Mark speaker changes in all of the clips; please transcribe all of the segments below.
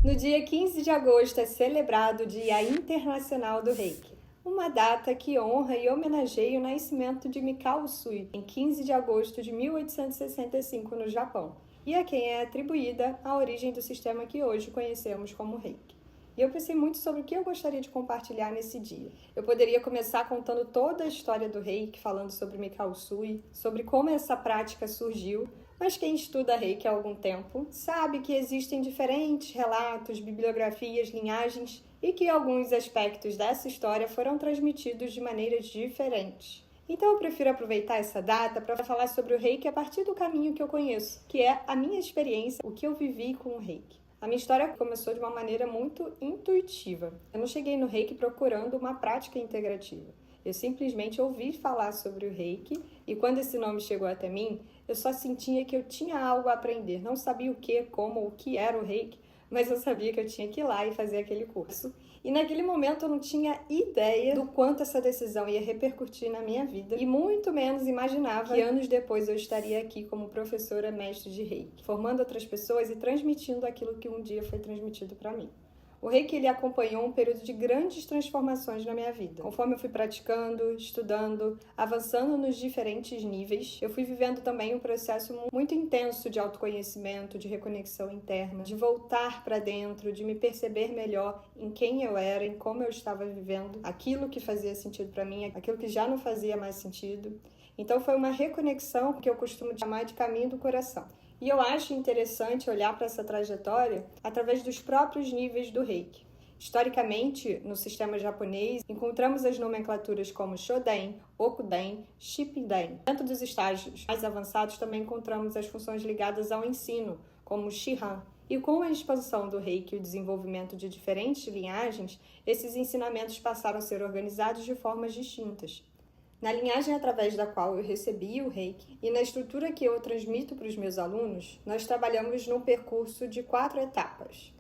Speaker 1: No dia 15 de agosto é celebrado o Dia Internacional do Reiki, uma data que honra e homenageia o nascimento de Mikao Usui, em 15 de agosto de 1865, no Japão, e a quem é atribuída a origem do sistema que hoje conhecemos como Reiki. E eu pensei muito sobre o que eu gostaria de compartilhar nesse dia. Eu poderia começar contando toda a história do Reiki, falando sobre Mikao Usui, sobre como essa prática surgiu, mas quem estuda Reiki há algum tempo sabe que existem diferentes relatos, bibliografias, linhagens e que alguns aspectos dessa história foram transmitidos de maneiras diferentes. Então eu prefiro aproveitar essa data para falar sobre o Reiki a partir do caminho que eu conheço, que é a minha experiência, o que eu vivi com o Reiki. A minha história começou de uma maneira muito intuitiva. Eu não cheguei no Reiki procurando uma prática integrativa. Eu simplesmente ouvi falar sobre o Reiki e quando esse nome chegou até mim, eu só sentia que eu tinha algo a aprender. Não sabia o que, como, o que era o Reiki, mas eu sabia que eu tinha que ir lá e fazer aquele curso. E naquele momento eu não tinha ideia do quanto essa decisão ia repercutir na minha vida e muito menos imaginava que anos depois eu estaria aqui como professora mestre de Reiki, formando outras pessoas e transmitindo aquilo que um dia foi transmitido para mim. O Reiki ele acompanhou um período de grandes transformações na minha vida. Conforme eu fui praticando, estudando, avançando nos diferentes níveis, eu fui vivendo também um processo muito intenso de autoconhecimento, de reconexão interna, de voltar para dentro, de me perceber melhor em quem eu era, em como eu estava vivendo, aquilo que fazia sentido para mim, aquilo que já não fazia mais sentido. Então foi uma reconexão que eu costumo chamar de caminho do coração. E eu acho interessante olhar para essa trajetória através dos próprios níveis do Reiki. Historicamente, no sistema japonês, encontramos as nomenclaturas como Shoden, Okuden, Shippuden. Dentro dos estágios mais avançados também encontramos as funções ligadas ao ensino, como Shihan. E com a expansão do Reiki e o desenvolvimento de diferentes linhagens, esses ensinamentos passaram a ser organizados de formas distintas. Na linhagem através da qual eu recebi o Reiki e na estrutura que eu transmito para os meus alunos, nós trabalhamos num percurso de 4 etapas.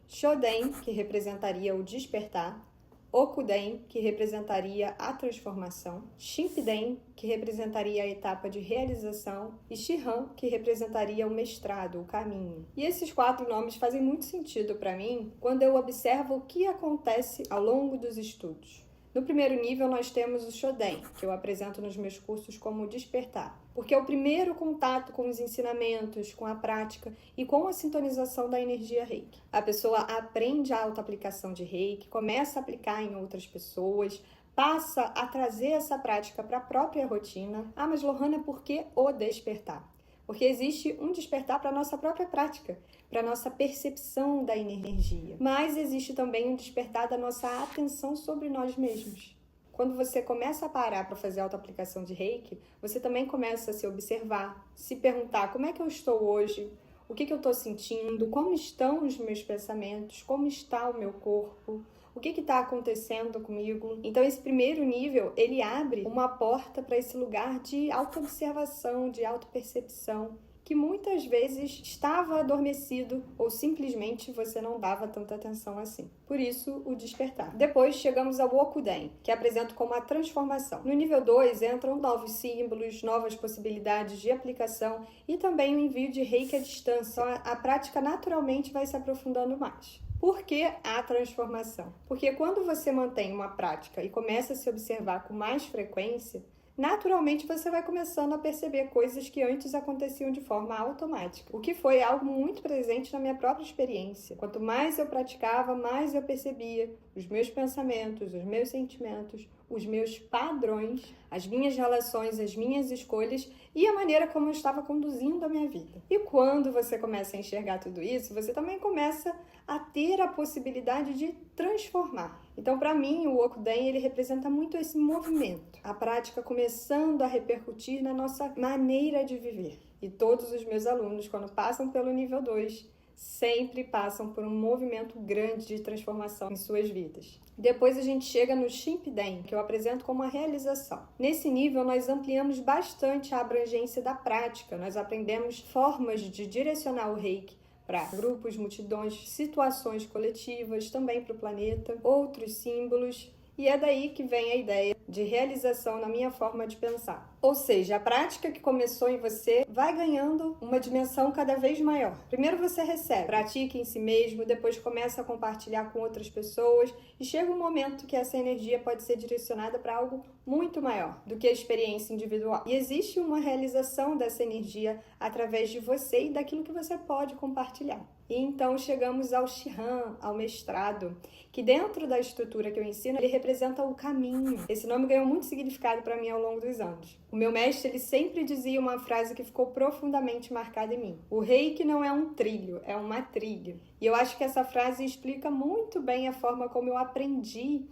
Speaker 1: Shoden, que representaria o despertar, Okuden, que representaria a transformação, Shippuden, que representaria a etapa de realização, e Shihan, que representaria o mestrado, o caminho. E esses 4 nomes fazem muito sentido para mim quando eu observo o que acontece ao longo dos estudos. No primeiro nível, nós temos o Shoden, que eu apresento nos meus cursos como despertar, porque é o primeiro contato com os ensinamentos, com a prática e com a sintonização da energia Reiki. A pessoa aprende a auto-aplicação de Reiki, começa a aplicar em outras pessoas, passa a trazer essa prática para a própria rotina. Ah, mas Lohana, por que o despertar? Porque existe um despertar para a nossa própria prática, para a nossa percepção da energia. Mas existe também um despertar da nossa atenção sobre nós mesmos. Quando você começa a parar para fazer a auto-aplicação de Reiki, você também começa a se observar, se perguntar como é que eu estou hoje, o que eu estou sentindo, como estão os meus pensamentos, como está o meu corpo, o que está acontecendo comigo. Então esse primeiro nível, ele abre uma porta para esse lugar de autoobservação, de autopercepção, que muitas vezes estava adormecido ou simplesmente você não dava tanta atenção assim. Por isso, o despertar. Depois chegamos ao Okuden, que apresento como a transformação. No nível 2 entram novos símbolos, novas possibilidades de aplicação e também o envio de Reiki à distância. Então, a prática naturalmente vai se aprofundando mais. Por que a transformação? Porque quando você mantém uma prática e começa a se observar com mais frequência, naturalmente você vai começando a perceber coisas que antes aconteciam de forma automática, o que foi algo muito presente na minha própria experiência. Quanto mais eu praticava, mais eu percebia os meus pensamentos, os meus sentimentos, os meus padrões, as minhas relações, as minhas escolhas e a maneira como eu estava conduzindo a minha vida. E quando você começa a enxergar tudo isso, você também começa a ter a possibilidade de transformar. Então, para mim, o Okuden, ele representa muito esse movimento. A prática começando a repercutir na nossa maneira de viver. E todos os meus alunos, quando passam pelo nível 2, sempre passam por um movimento grande de transformação em suas vidas. Depois a gente chega no Shippuden, que eu apresento como a realização. Nesse nível, nós ampliamos bastante a abrangência da prática. Nós aprendemos formas de direcionar o Reiki para grupos, multidões, situações coletivas, também para o planeta, outros símbolos. E é daí que vem a ideia de realização na minha forma de pensar. Ou seja, a prática que começou em você vai ganhando uma dimensão cada vez maior. Primeiro você recebe, pratica em si mesmo, depois começa a compartilhar com outras pessoas e chega um momento que essa energia pode ser direcionada para algo muito maior do que a experiência individual. E existe uma realização dessa energia através de você e daquilo que você pode compartilhar. E então chegamos ao Shihan, ao mestrado, que dentro da estrutura que eu ensino, ele representa o caminho. Esse nome ganhou muito significado para mim ao longo dos anos. O meu mestre, ele sempre dizia uma frase que ficou profundamente marcada em mim. O Reiki não é um trilho, é uma trilha. E eu acho que essa frase explica muito bem a forma como eu aprendi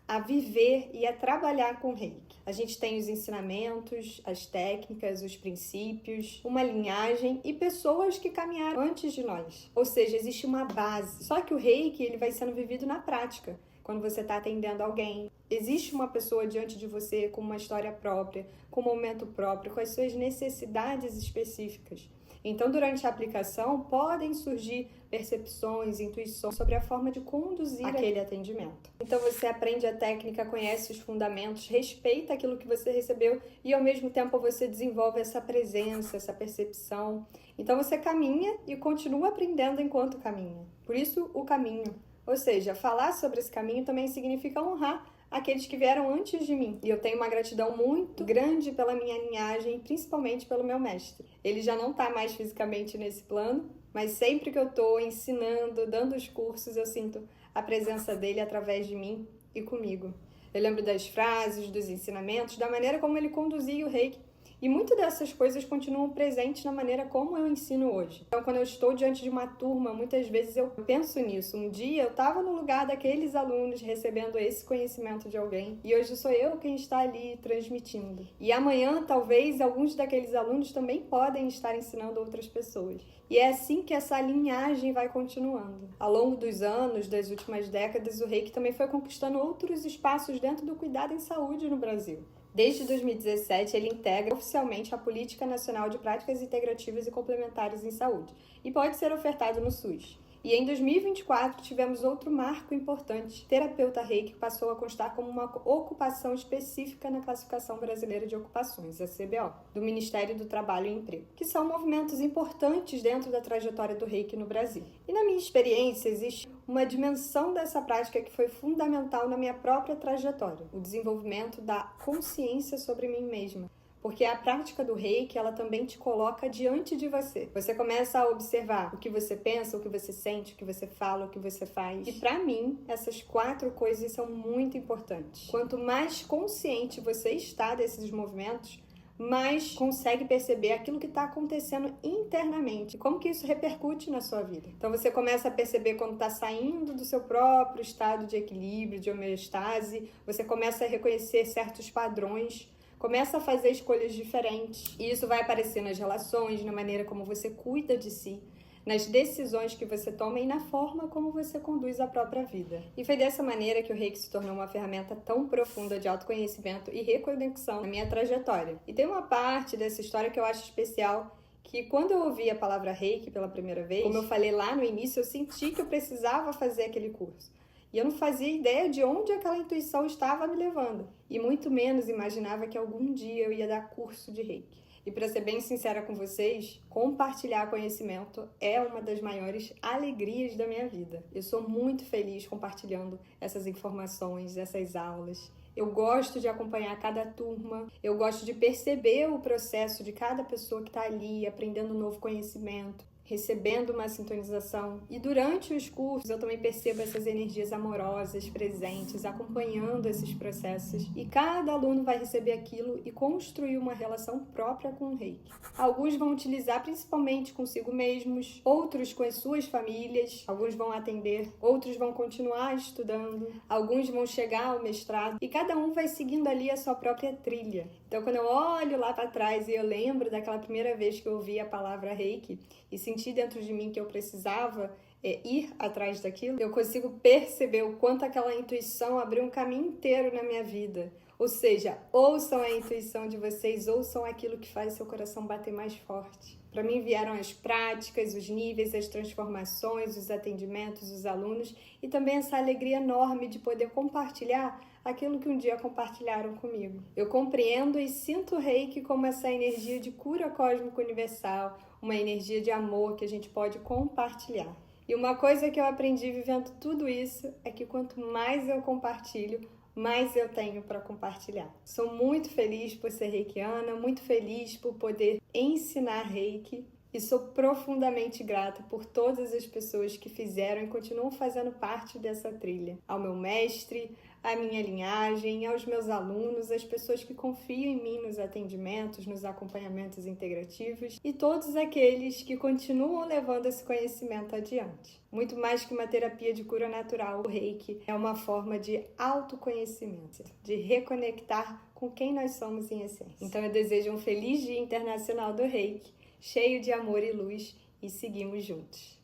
Speaker 1: a viver e a trabalhar com Reiki. A gente tem os ensinamentos, as técnicas, os princípios, uma linhagem e pessoas que caminharam antes de nós. Ou seja, existe uma base. Só que o Reiki, ele vai sendo vivido na prática. Quando você está atendendo alguém, existe uma pessoa diante de você com uma história própria, com um momento próprio, com as suas necessidades específicas. Então, durante a aplicação, podem surgir percepções, intuições sobre a forma de conduzir aquele atendimento. Então, você aprende a técnica, conhece os fundamentos, respeita aquilo que você recebeu e, ao mesmo tempo, você desenvolve essa presença, essa percepção. Então, você caminha e continua aprendendo enquanto caminha. Por isso, o caminho. Ou seja, falar sobre esse caminho também significa honrar aqueles que vieram antes de mim. E eu tenho uma gratidão muito grande pela minha linhagem, principalmente pelo meu mestre. Ele já não está mais fisicamente nesse plano, mas sempre que eu estou ensinando, dando os cursos, eu sinto a presença dele através de mim e comigo. Eu lembro das frases, dos ensinamentos, da maneira como ele conduzia o Reiki. E muitas dessas coisas continuam presentes na maneira como eu ensino hoje. Então, quando eu estou diante de uma turma, muitas vezes eu penso nisso. Um dia eu estava no lugar daqueles alunos recebendo esse conhecimento de alguém e hoje sou eu quem está ali transmitindo. E amanhã, talvez, alguns daqueles alunos também podem estar ensinando outras pessoas. E é assim que essa linhagem vai continuando. Ao longo dos anos, das últimas décadas, o Reiki também foi conquistando outros espaços dentro do cuidado em saúde no Brasil. Desde 2017, ele integra oficialmente a Política Nacional de Práticas Integrativas e Complementares em Saúde e pode ser ofertado no SUS. E em 2024 tivemos outro marco importante. Terapeuta Reiki passou a constar como uma ocupação específica na Classificação Brasileira de Ocupações, a CBO, do Ministério do Trabalho e Emprego, que são movimentos importantes dentro da trajetória do Reiki no Brasil. E na minha experiência, existe uma dimensão dessa prática que foi fundamental na minha própria trajetória, o desenvolvimento da consciência sobre mim mesma. Porque a prática do Reiki, ela também te coloca diante de você. Você começa a observar o que você pensa, o que você sente, o que você fala, o que você faz. E para mim, essas 4 coisas são muito importantes. Quanto mais consciente você está desses movimentos, mais consegue perceber aquilo que está acontecendo internamente, como que isso repercute na sua vida. Então você começa a perceber quando está saindo do seu próprio estado de equilíbrio, de homeostase, você começa a reconhecer certos padrões, começa a fazer escolhas diferentes. E isso vai aparecer nas relações, na maneira como você cuida de si, nas decisões que você toma e na forma como você conduz a própria vida. E foi dessa maneira que o Reiki se tornou uma ferramenta tão profunda de autoconhecimento e reconexão na minha trajetória. E tem uma parte dessa história que eu acho especial, que quando eu ouvi a palavra Reiki pela primeira vez, como eu falei lá no início, eu senti que eu precisava fazer aquele curso. E eu não fazia ideia de onde aquela intuição estava me levando. E muito menos imaginava que algum dia eu ia dar curso de Reiki. E para ser bem sincera com vocês, compartilhar conhecimento é uma das maiores alegrias da minha vida. Eu sou muito feliz compartilhando essas informações, essas aulas. Eu gosto de acompanhar cada turma, eu gosto de perceber o processo de cada pessoa que está ali aprendendo um novo conhecimento, recebendo uma sintonização. E durante os cursos eu também percebo essas energias amorosas presentes, acompanhando esses processos. E cada aluno vai receber aquilo e construir uma relação própria com o Reiki. Alguns vão utilizar principalmente consigo mesmos, outros com as suas famílias, alguns vão atender, outros vão continuar estudando, alguns vão chegar ao mestrado e cada um vai seguindo ali a sua própria trilha. Então quando eu olho lá para trás e eu lembro daquela primeira vez que eu ouvi a palavra Reiki e senti dentro de mim que eu precisava ir atrás daquilo, eu consigo perceber o quanto aquela intuição abriu um caminho inteiro na minha vida, Ou seja, ouçam a intuição de vocês, ouçam aquilo que faz seu coração bater mais forte. Para mim vieram as práticas, os níveis, as transformações, os atendimentos, os alunos e também essa alegria enorme de poder compartilhar aquilo que um dia compartilharam comigo. Eu compreendo e sinto o Reiki como essa energia de cura cósmica universal, uma energia de amor que a gente pode compartilhar. E uma coisa que eu aprendi vivendo tudo isso é que quanto mais eu compartilho, mais eu tenho para compartilhar. Sou muito feliz por ser reikiana, muito feliz por poder ensinar Reiki e sou profundamente grata por todas as pessoas que fizeram e continuam fazendo parte dessa trilha. Ao meu mestre, à minha linhagem, aos meus alunos, às pessoas que confiam em mim nos atendimentos, nos acompanhamentos integrativos e todos aqueles que continuam levando esse conhecimento adiante. Muito mais que uma terapia de cura natural, o Reiki é uma forma de autoconhecimento, de reconectar com quem nós somos em essência. Então eu desejo um feliz Dia Internacional do Reiki, cheio de amor e luz, e seguimos juntos.